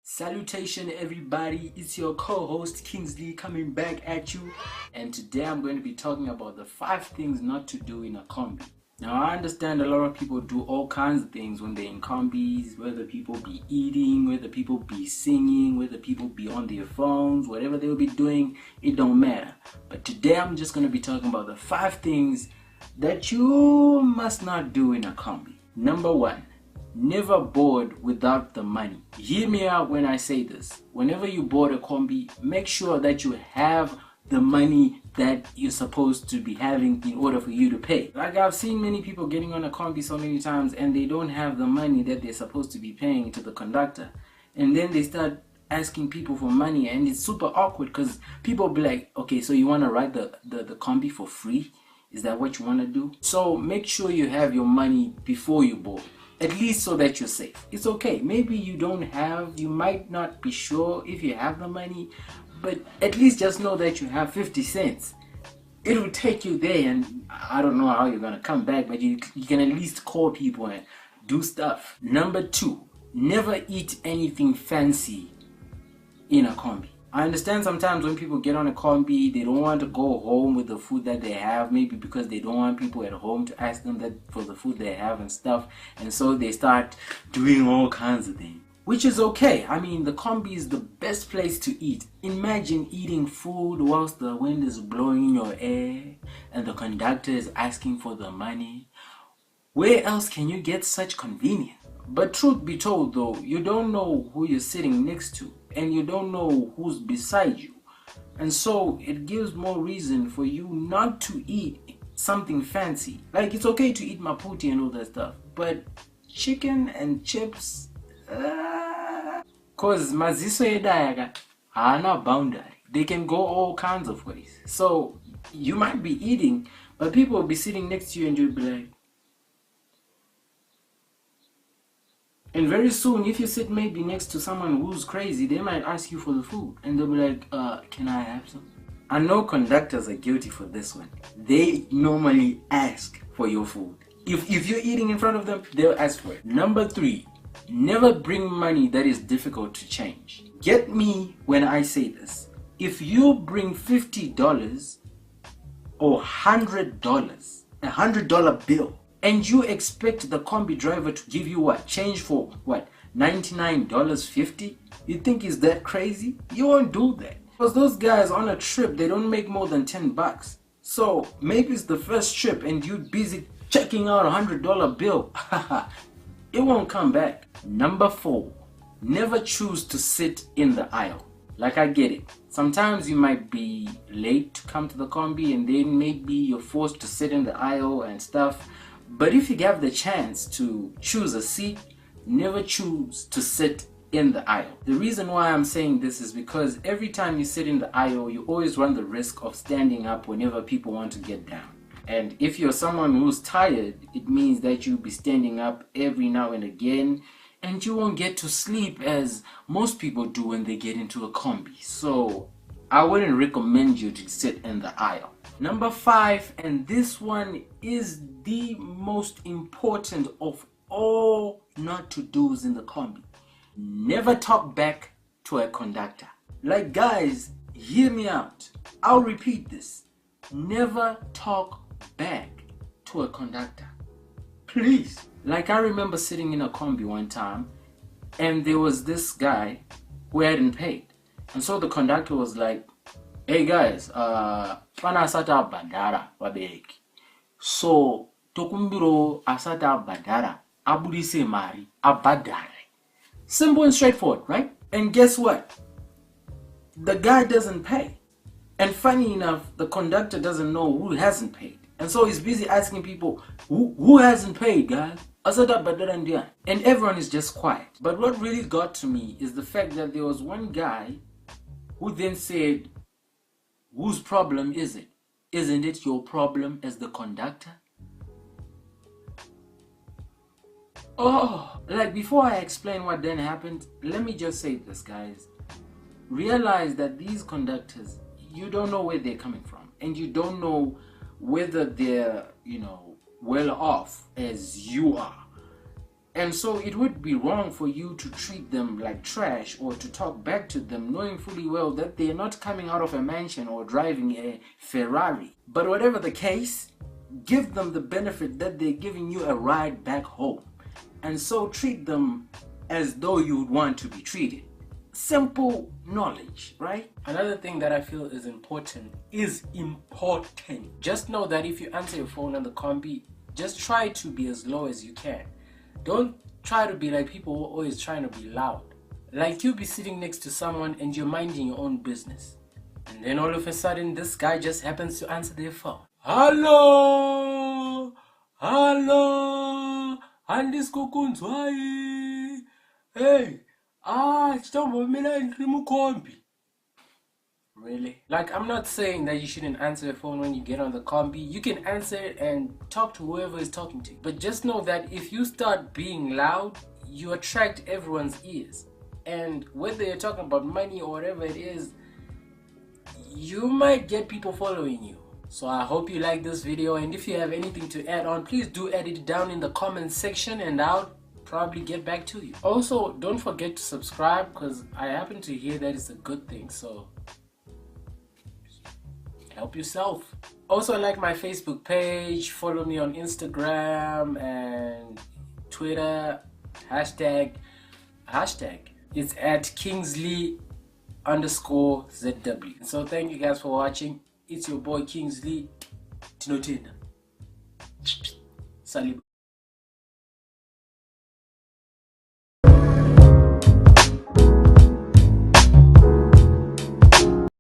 Salutation everybody, it's your co-host Kingsley coming back at you, and today I'm going to be talking about the 5 things not to do in a combi. Now I understand a lot of people do all kinds of things when they're in combis, whether people be eating, whether people be singing, whether people be on their phones, whatever they'll be doing, it don't matter. But today I'm just going to be talking about the 5 things that you must not do in a combi. Number 1. Never board without the money. Hear me out when I say this. Whenever you board a combi, make sure that you have the money that you're supposed to be having in order for you to pay. Like I've seen many people getting on a combi so many times and they don't have the money that they're supposed to be paying to the conductor. And then they start asking people for money and it's super awkward because people be like, okay, so you want to ride the combi for free? Is that what you want to do? So make sure you have your money before you board. At least so that you're safe. It's okay. Maybe you might not be sure if you have the money, but at least just know that you have 50 cents. It will take you there, and I don't know how you're going to come back, but you can at least call people and do stuff. Number 2, never eat anything fancy in a combi. I understand sometimes when people get on a combi, they don't want to go home with the food that they have, maybe because they don't want people at home to ask them that for the food they have and stuff, and so they start doing all kinds of things, which is okay. I mean, the combi is the best place to eat. Imagine eating food whilst the wind is blowing in your ear and the conductor is asking for the money. Where else can you get such convenience? But truth be told though, you don't know who you're sitting next to and you don't know who's beside you. And so it gives more reason for you not to eat something fancy. Like it's okay to eat maputi and all that stuff, but chicken and chips, cause maziso yedayaka hana boundary. They can go all kinds of ways. So you might be eating, but people will be sitting next to you and you'll be like, and very soon, if you sit maybe next to someone who's crazy, they might ask you for the food. And they'll be like, can I have some? I know conductors are guilty for this one. They normally ask for your food. If you're eating in front of them, they'll ask for it. Number 3, never bring money that is difficult to change. Get me when I say this. If you bring $50 or $100, a $100 bill, and you expect the combi driver to give you what? Change for what? $99.50? You think is that crazy? You won't do that. Because those guys on a trip, they don't make more than $10. So maybe it's the first trip and you're busy checking out a $100 bill. It won't come back. Number 4, never choose to sit in the aisle. Like I get it. Sometimes you might be late to come to the combi and then maybe you're forced to sit in the aisle and stuff. But if you have the chance to choose a seat, never choose to sit in the aisle. The reason why I'm saying this is because every time you sit in the aisle, you always run the risk of standing up whenever people want to get down. And if you're someone who's tired, it means that you'll be standing up every now and again, and you won't get to sleep as most people do when they get into a combi. So I wouldn't recommend you to sit in the aisle. Number 5, and this one is the most important of all not to do's in the combi. Never talk back to a conductor. Like guys, hear me out. I'll repeat this. Never talk back to a conductor. Please. Like I remember sitting in a combi one time and there was this guy who hadn't paid. And so the conductor was like, hey guys, pana asata badara wabeki. So tokumbiro asata badara abudise mari abadare. Simple and straightforward, right? And guess what? The guy doesn't pay. And funny enough, the conductor doesn't know who hasn't paid. And so he's busy asking people, who hasn't paid, guys? Asata badara ndia. And everyone is just quiet. But what really got to me is the fact that there was one guy who then said, whose problem is it? Isn't it your problem as the conductor? Oh, like before I explain what then happened, let me just say this, guys. Realize that these conductors, you don't know where they're coming from. And you don't know whether they're, well off as you are. And so it would be wrong for you to treat them like trash or to talk back to them knowing fully well that they're not coming out of a mansion or driving a Ferrari. But whatever the case, give them the benefit that they're giving you a ride back home. And so treat them as though you would want to be treated. Simple knowledge, right? Another thing that I feel is important. Just know that if you answer your phone on the Kombi, just try to be as low as you can. Don't try to be like people who are always trying to be loud. Like you be sitting next to someone and you're minding your own business. And then all of a sudden, this guy just happens to answer their phone. Hello! Hello! Andis kukunzwai! Hey! Chitombo mina ndrimu Kombi. Really? Like, I'm not saying that you shouldn't answer the phone when you get on the Kombi. You can answer it and talk to whoever is talking to you. But just know that if you start being loud, you attract everyone's ears. And whether you're talking about money or whatever it is, you might get people following you. So I hope you like this video, and if you have anything to add on, please do add it down in the comment section and I'll probably get back to you. Also, don't forget to subscribe, because I happen to hear that it's a good thing, so help yourself. Also, like my Facebook page, follow me on Instagram and Twitter, hashtag it's at Kingsley_ZW. So thank you guys for watching. It's your boy Kingsley. Tinotenda. Salut.